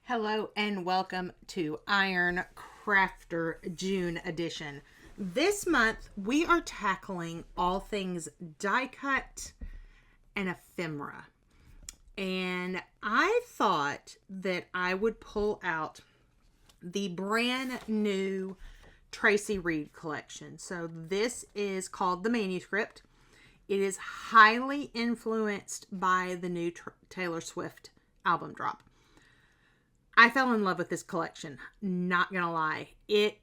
Hello and welcome to Iron Crafter June edition. This month we are tackling all things die cut and ephemera. And I thought that I would pull out the brand new Traci Reed collection. So this is called the Manuscript. It is highly influenced by the new Taylor Swift album drop. I fell in love with this collection. Not gonna lie. It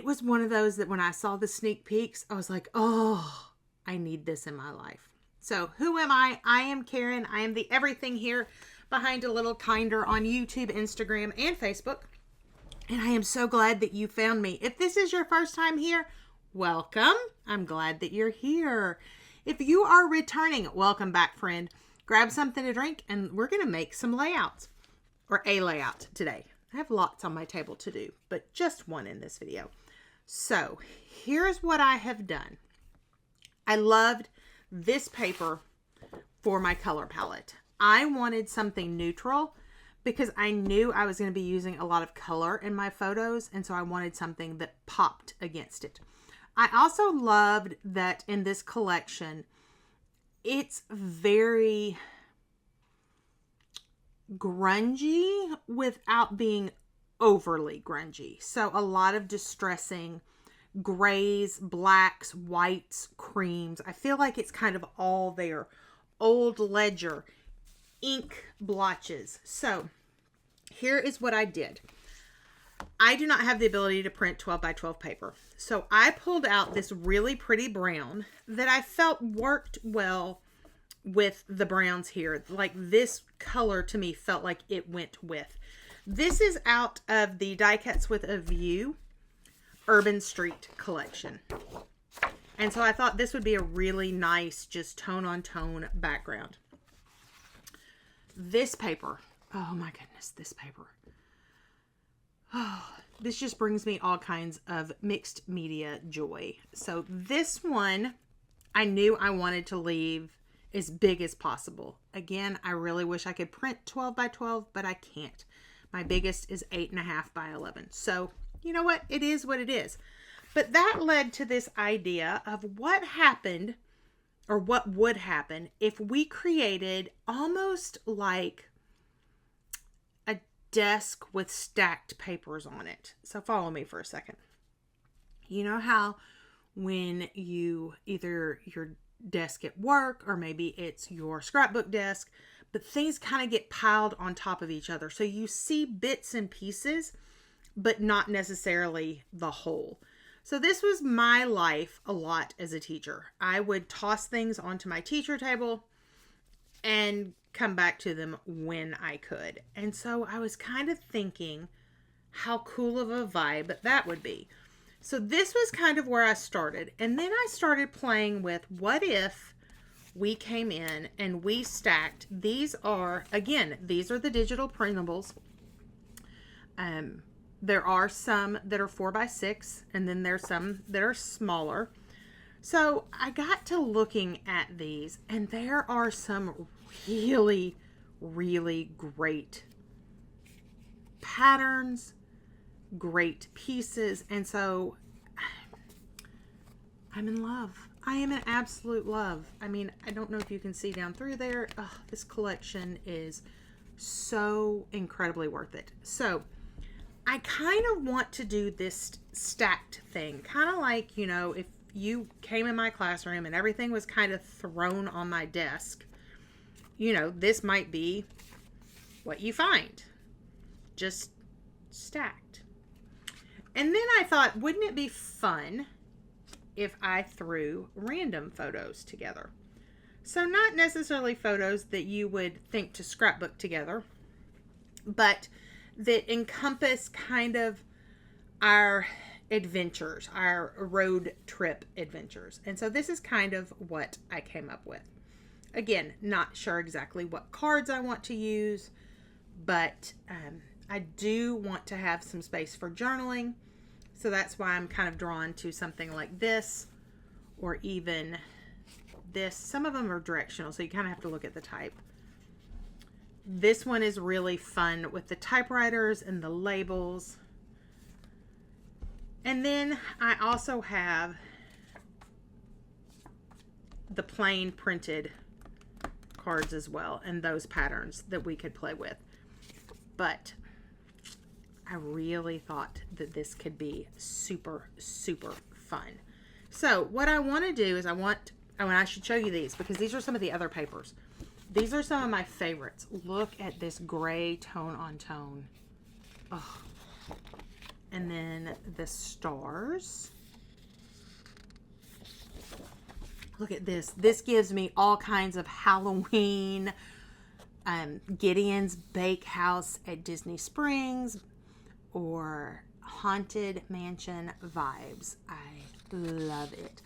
was one of those that when I saw the sneak peeks, I was like, oh, I need this in my life. So who am I? I am Karen. I am the everything here behind a little kinder on YouTube, Instagram, and Facebook. And I am so glad that you found me. If this is your first time here, welcome. I'm glad that you're here. If you are returning, welcome back, friend. Grab something to drink and we're going to make some layouts. Or a layout today. I have lots on my table to do, but just one in this video. So here's what I have done. I loved this paper for my color palette. I wanted something neutral because I knew I was going to be using a lot of color in my photos, and so I wanted something that popped against it. I also loved that in this collection, it's very grungy without being overly grungy. So a lot of distressing grays, blacks, whites, creams. I feel like it's kind of all there. Old ledger, ink blotches. So here is what I did. I do not have the ability to print 12 by 12 paper. So I pulled out this really pretty brown that I felt worked well with the browns here. Like this color to me felt like it went with. This is out of the Die Cuts with a View Urban Street collection. And so I thought this would be a really nice, just tone on tone background. This paper. Oh my goodness, this paper. Oh, this just brings me all kinds of mixed media joy. So this one, I knew I wanted to leave as big as possible. Again, I really wish I could print 12 by 12, but I can't. My biggest is 8.5 by 11. So, you know what? It is what it is. But that led to this idea of what happened, or what would happen, if we created almost like a desk with stacked papers on it. So follow me for a second. You know how when you either your desk at work, or maybe it's your scrapbook desk, but things kind of get piled on top of each other. So you see bits and pieces, but not necessarily the whole. So this was my life a lot as a teacher. I would toss things onto my teacher table and come back to them when I could. And so I was kind of thinking how cool of a vibe that would be. So this was kind of where I started. And then I started playing with what if we came in and we stacked. These are, again, these are the digital printables. There are some that are 4x6, and then there's some that are smaller. So I got to looking at these, and there are some really, really great patterns, great pieces, and so I'm in love. I am in absolute love. I mean, I don't know if you can see down through there. This collection is so incredibly worth it. So I kind of want to do this stacked thing, kind of like, you know, if you came in my classroom and everything was kind of thrown on my desk, you know, this might be what you find, just stacked. And then I thought, wouldn't it be fun if I threw random photos together? So not necessarily photos that you would think to scrapbook together, but that encompass kind of our adventures, our road trip adventures. And so this is kind of what I came up with. Again, not sure exactly what cards I want to use, but I do want to have some space for journaling. So that's why I'm kind of drawn to something like this, or even this. Some of them are directional, so you kind of have to look at the type. This one is really fun with the typewriters and the labels. And then I also have the plain printed cards as well, and those patterns that we could play with. But I really thought that this could be super, super fun. So what I want to do is I should show you these because these are some of the other papers. These are some of my favorites. Look at this gray tone on tone. Oh. And then the stars. Look at this. This gives me all kinds of Halloween, Gideon's Bakehouse at Disney Springs, or Haunted Mansion vibes. I love it.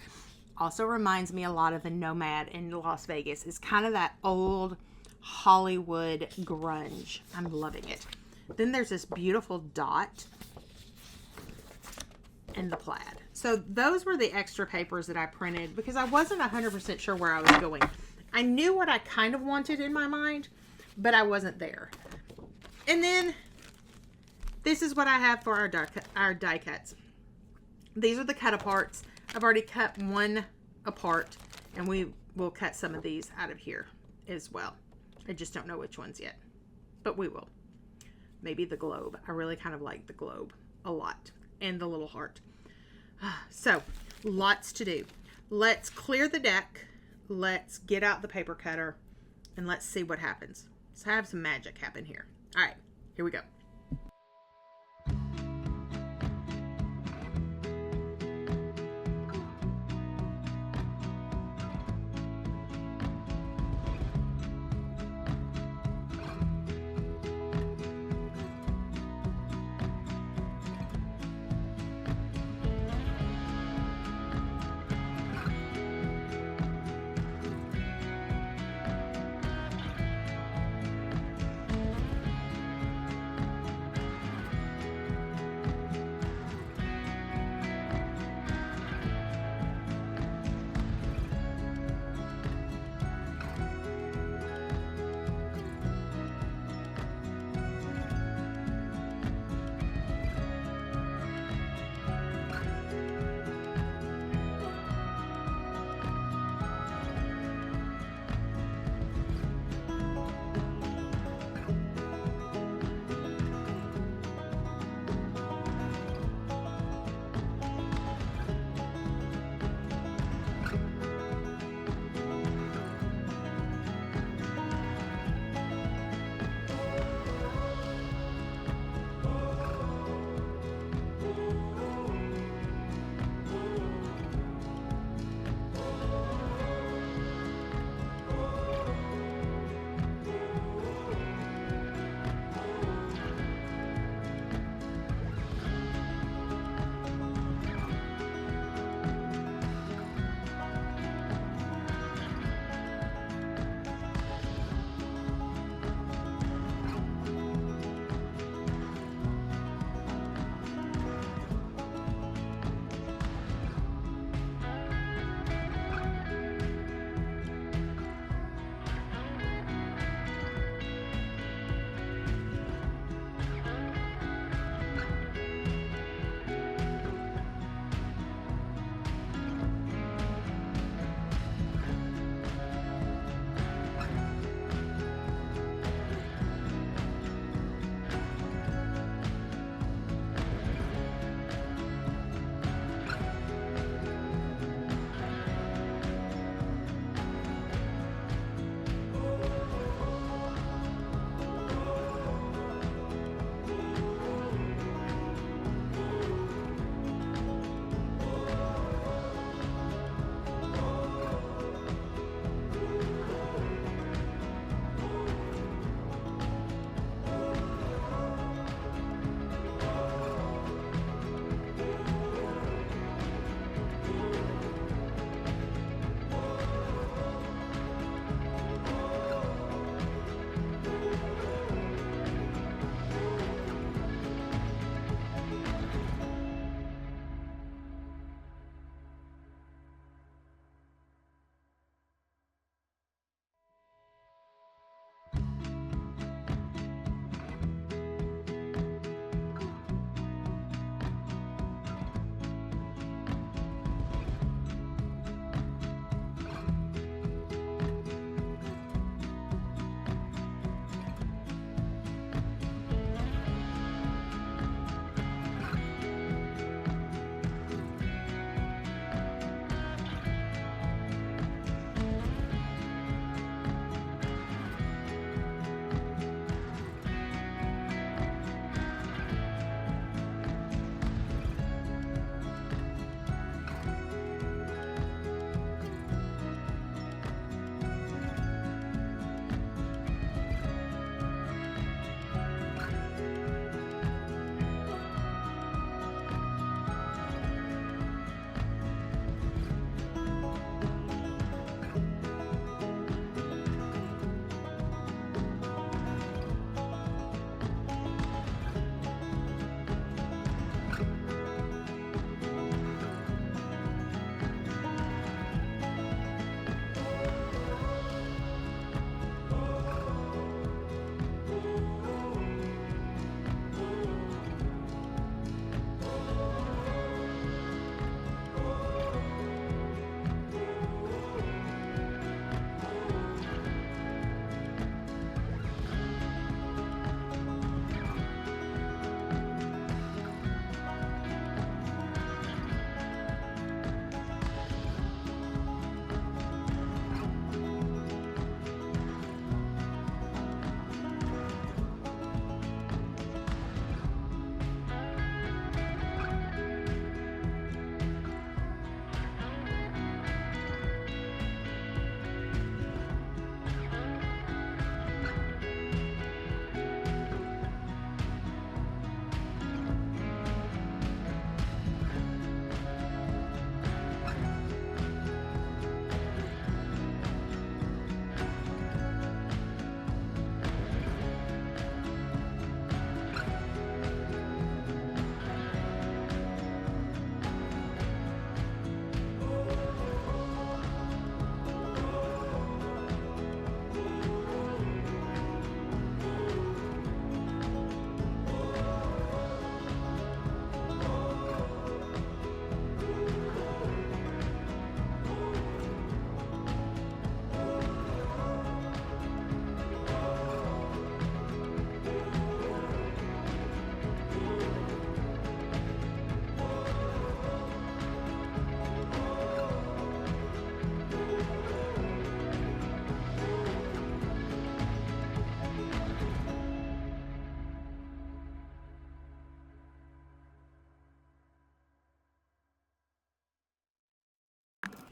Also reminds me a lot of the Nomad in Las Vegas. It's kind of that old Hollywood grunge. I'm loving it. Then there's this beautiful dot and the plaid. So those were the extra papers that I printed because I wasn't 100% sure where I was going. I knew what I kind of wanted in my mind, but I wasn't there. And then this is what I have for our die cuts. These are the cut aparts. I've already cut one apart, and we will cut some of these out of here as well. I just don't know which ones yet, but we will. Maybe the globe. I really kind of like the globe a lot, and the little heart. So, lots to do. Let's clear the deck. Let's get out the paper cutter, and let's see what happens. Let's have some magic happen here. All right, here we go.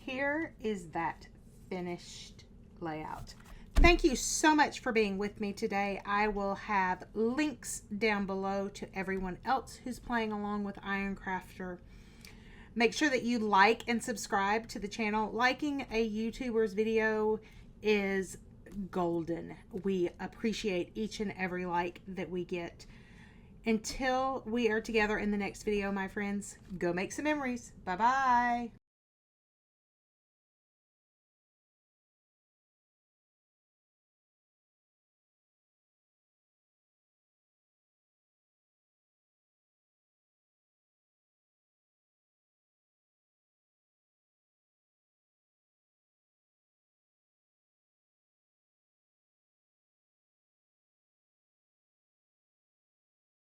here is that finished layout. Thank you so much for being with me today. I will have links down below to everyone else who's playing along with Iron Crafter. Make sure that you like and subscribe to the channel. Liking a YouTuber's video is golden. We appreciate each and every like that we get. Until we are together in the next video, my friends, go make some memories. Bye-bye.